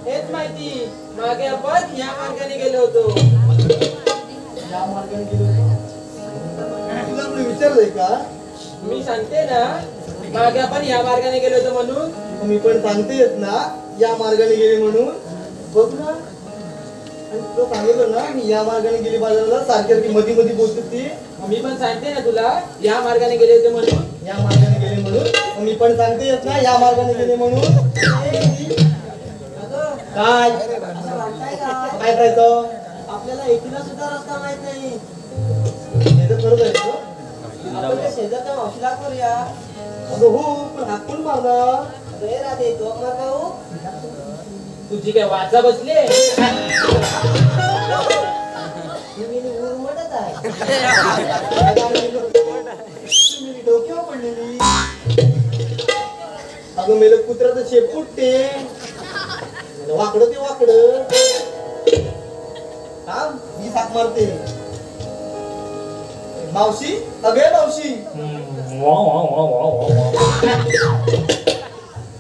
हेच माहिती मागे आपण या मार्गाने गेलो होतो. या मार्गाने गेलो तुला कोणी विचारलंय का? मी सांगते ना मागे आपण या मार्गाने गेलो होतो म्हणून. मी पण सांगतेस ना या मार्गाने गेले म्हणून. बघ ना आणि तुला सांगितलं ना मी या मार्गाने गेली बाजाराला सारखी मध्ये मध्ये बोलते ती. मी पण सांगते ना तुला या मार्गाने गेले होते म्हणून. या मार्गाने गेले म्हणून मी पण सांगतेस ना या मार्गाने गेले म्हणून. काय काय करायचं? आपल्याला एकटीला सुद्धा रस्ता माहित नाही. हे तर खरंच आहे तो. आपण त्या शेजारच्या मावशीला करूया. अगं हो पण हात पण मारला. अरे राधे तो मार भाऊ तुझी काय वाचा बसले. तुम्ही उर्मटच आहे. तुम्ही डोक्यावर पडलेली. अगं मेलं कुत्र्याचं शेपूट ते वाकडं ते वाकडं. थांब मी साक मारते. मावशी अगे मावशी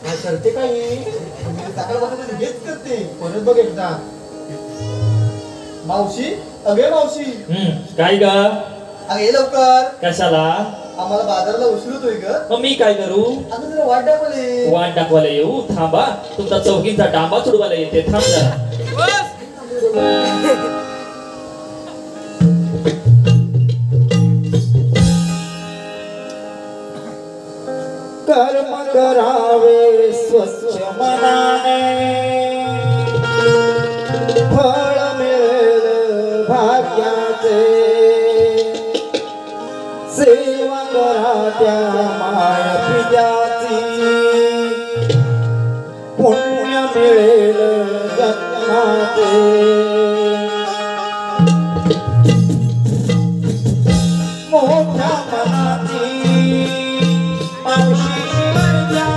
काय करते काही मी सकाळपासून हेच करते. परत बघ एकदा. मावशी अगे मावशी काय ग? अगं ये लवकर. कशाला? आम्हाला बाजाराला उशीर होतोय ग. मग मी काय करू? अगं जरा वाट दाखवले. वाट दाखवायला येऊ? थांबा तुमचा चौकींचा डांबा चुडवायला येते. थांब जरा. कर्म करावे स्वच्छ मनाने फळ मिळेल भाग्याचे. सेवा करा त्या माय पित्याची पुण्य मिळेल जन्माचे. मोठ्या मनाची मावशी माझ्या